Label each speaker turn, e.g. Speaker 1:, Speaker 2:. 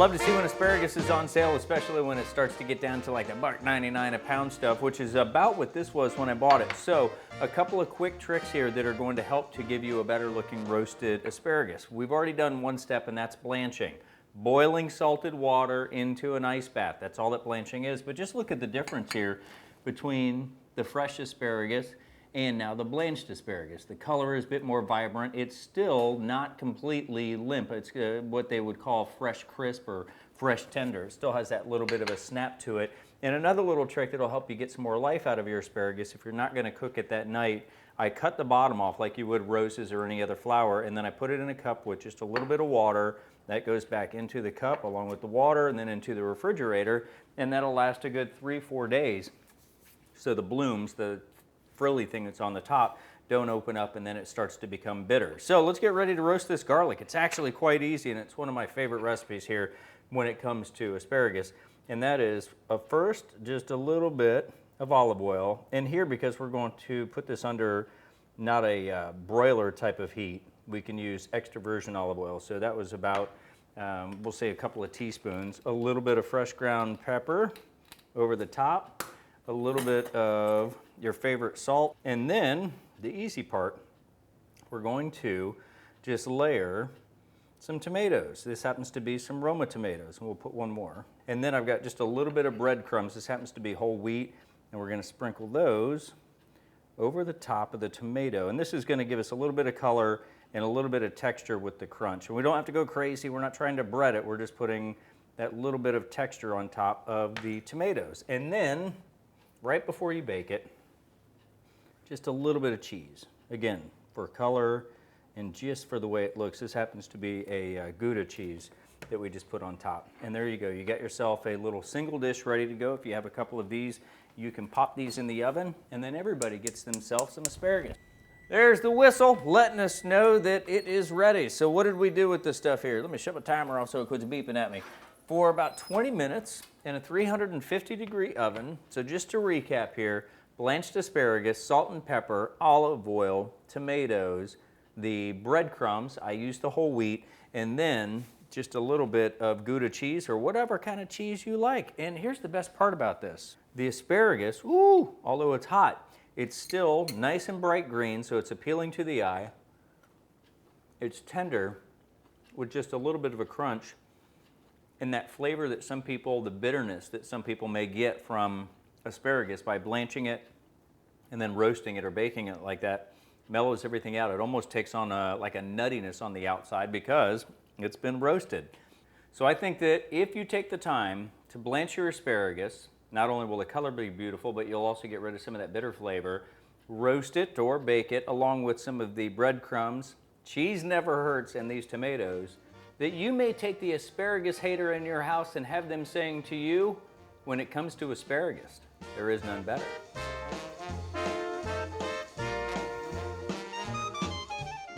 Speaker 1: love to see when asparagus is on sale, especially when it starts to get down to like the $1.99 a pound stuff, which is about what this was when I bought it. So a couple of quick tricks here that are going to help to give you a better looking roasted asparagus. We've already done one step, and that's blanching. Boiling salted water into an ice bath. That's all that blanching is. But just look at the difference here between the fresh asparagus and now the blanched asparagus. The color is a bit more vibrant. It's still not completely limp. It's what they would call fresh crisp or fresh tender. It still has that little bit of a snap to it. And another little trick that'll help you get some more life out of your asparagus, if you're not going to cook it that night, I cut the bottom off like you would roses or any other flour, and then I put it in a cup with just a little bit of water. That goes back into the cup along with the water and then into the refrigerator, and that'll last a good 3-4 days. So the blooms, the frilly thing that's on the top, don't open up and then it starts to become bitter. So let's get ready to roast this garlic. It's actually quite easy, and it's one of my favorite recipes here when it comes to asparagus. And that is first just a little bit of olive oil. And here, because we're going to put this under not a broiler type of heat, we can use extra virgin olive oil. So that was about, we'll say a couple of teaspoons. A little bit of fresh ground pepper over the top, a little bit of your favorite salt, and then the easy part, we're going to just layer some tomatoes. This happens to be some Roma tomatoes, and we'll put one more. And then I've got just a little bit of breadcrumbs. This happens to be whole wheat, and we're going to sprinkle those over the top of the tomato. And this is going to give us a little bit of color and a little bit of texture with the crunch. And we don't have to go crazy. We're not trying to bread it. We're just putting that little bit of texture on top of the tomatoes. And then, right before you bake it, just a little bit of cheese. Again, for color and just for the way it looks. This happens to be a Gouda cheese that we just put on top. And there you go. You got yourself a little single dish ready to go. If you have a couple of these, you can pop these in the oven, and then everybody gets themselves some asparagus. There's the whistle letting us know that it is ready. So what did we do with this stuff here? Let me shut my timer off so it quits beeping at me. For about 20 minutes in a 350-degree oven. So just to recap here, blanched asparagus, salt and pepper, olive oil, tomatoes, the breadcrumbs, I used the whole wheat, and then just a little bit of Gouda cheese or whatever kind of cheese you like. And here's the best part about this. The asparagus, ooh, although it's hot, it's still nice and bright green, so it's appealing to the eye. It's tender with just a little bit of a crunch, and that flavor that some people, the bitterness that some people may get from asparagus by blanching it and then roasting it or baking it like that, mellows everything out. It almost takes on like a nuttiness on the outside because it's been roasted. So I think that if you take the time to blanch your asparagus, not only will the color be beautiful, but you'll also get rid of some of that bitter flavor. Roast it or bake it along with some of the breadcrumbs. Cheese never hurts, and these tomatoes. That you may take the asparagus hater in your house and have them saying to you, when it comes to asparagus, there is none better.